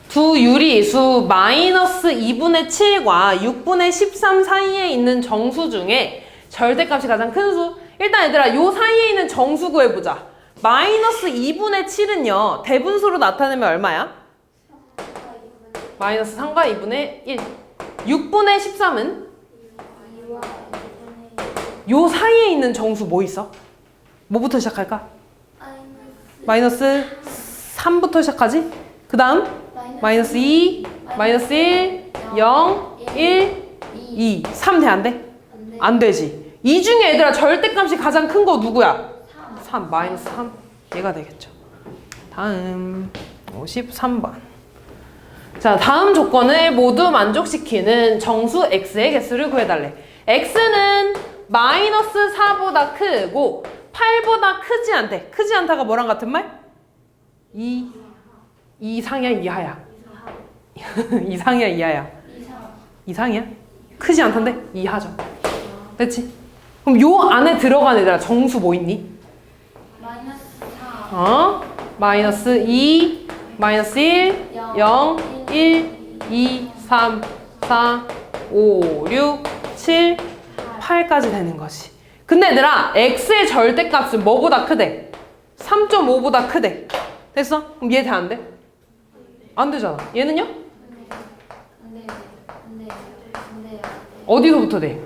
두 유리수 마이너스 2분의 7과 6분의 13 사이에 있는 정수 중에 절대값이 가장 큰 수. 일단 얘들아 요 사이에 있는 정수 구해보자. 마이너스 2분의 7은요 대분수로 나타내면 얼마야? 마이너스 3과 2분의 1. 6분의 13은? 요 사이에 있는 정수 뭐 있어? 뭐부터 시작할까? 마이너스 3부터 시작하지? 그 다음 마이너스 2, 마이너스 1, 0, 1, 2, 3 돼, 안 돼? 안 되지. 이 중에 얘들아 절대값이 가장 큰 거 누구야? 3, 마이너스 3. 얘가 되겠죠. 다음 53번. 자, 다음 조건을 모두 만족시키는 정수 x의 개수를 구해달래. x는 마이너스 4보다 크고 8보다 크지 않대. 크지 않다가 뭐랑 같은 말? 이상이야, 이하야? 이상이야, 이하야? 이상이야? 크지 않던데? 이하죠. 됐지? 그럼 요 안에 들어간 애들아 정수 뭐 있니? 마이너스 4. 마이너스 2, 마이너스 1, 0, 1, 2, 3, 4, 5, 6, 7, 8까지 되는 거지. 근데 얘들아 x의 절대값은 뭐보다 크대? 3.5보다 크대. 됐어? 그럼 얘 돼, 안 돼? 안 되잖아. 얘는요? 안 돼요. 어디서부터 돼?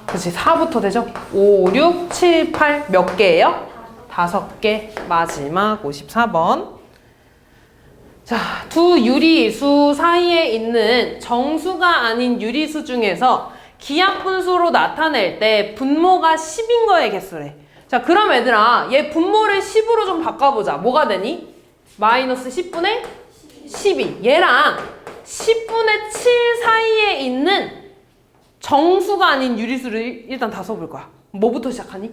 4. 그치, 4부터 되죠? 5, 6, 7, 8 몇 개예요? 5개. 마지막 54번. 자, 두 유리수 사이에 있는 정수가 아닌 유리수 중에서 기하분수로 나타낼 때 분모가 10인 거의 개수래. 자, 그럼 얘들아 얘 분모를 10으로 좀 바꿔보자. 뭐가 되니? 마이너스 10분의 12. 얘랑 10분의 7 사이에 있는 정수가 아닌 유리수를 일단 다 써볼 거야. 뭐부터 시작하니?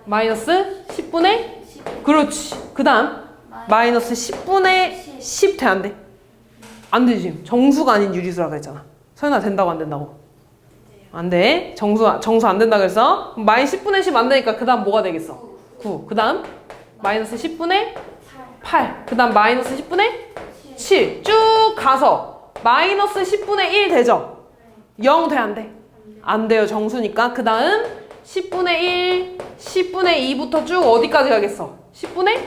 마이너스 10분의? 그렇지. 그 다음 마이너스 10분의 10 돼, 안 돼? 안 되지. 정수가 아닌 유리수라 그랬잖아. 서연아 된다고 안 된다고? 안 돼. 정수 안 된다 그랬어? 마이너스 10분의 10 안 되니까 그 다음 뭐가 되겠어? 9. 그 다음 마이너스 10분의 8. 그 다음 마이너스 10분의 7. 쭉 가서 마이너스 10분의 1 되죠? 0 돼, 안 돼? 안 돼요. 정수니까. 그 다음 10분의 1, 10분의 2부터 쭉 어디까지 가겠어? 10분의?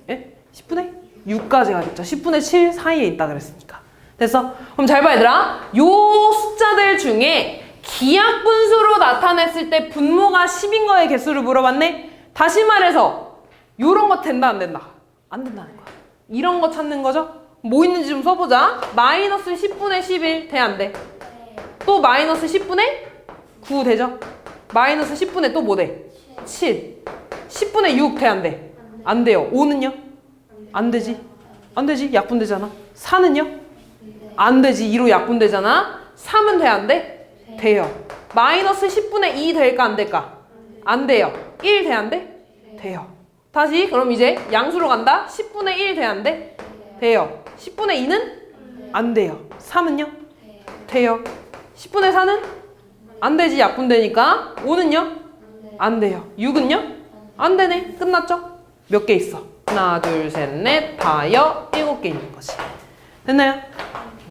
예? 10분의? 6까지 가겠죠. 10분의 7 사이에 있다 그랬으니까. 됐어? 그럼 잘 봐 얘들아. 요 숫자들 중에 기하분수로 나타냈을 때 분모가 10인 거의 개수를 물어봤네? 다시 말해서 요런 거 된다 안 된다? 안 된다는 거야. 이런 거 찾는 거죠? 뭐 있는지 좀 써보자. 마이너스 10분의 11 돼 안 돼? 또 마이너스 10분의 9 되죠? 마이너스 10분의 또 뭐 돼? 7. 10분의 6 돼 안 돼? 안 돼요. 5는요? 안 되지. 안 되지. 약분되잖아. 4는요? 안 되지. 2로 약분되잖아. 3은 돼 안 돼? 돼요. 마이너스 10분의 2 될까 안 될까? 안 돼요. 1 돼 안 돼? 돼요. 다시 그럼 이제 양수로 간다. 10분의 1 돼 안 돼? 돼요. 10분의 2는? 안 돼요. 3은요? 돼요. 10분의 4는? 안 되지. 약분되니까. 5는요? 안 돼요. 6은요? 안 되네. 끝났죠? 몇 개 있어? 하나, 둘, 셋, 넷, 다여, 7개 있는 거지. 됐나요?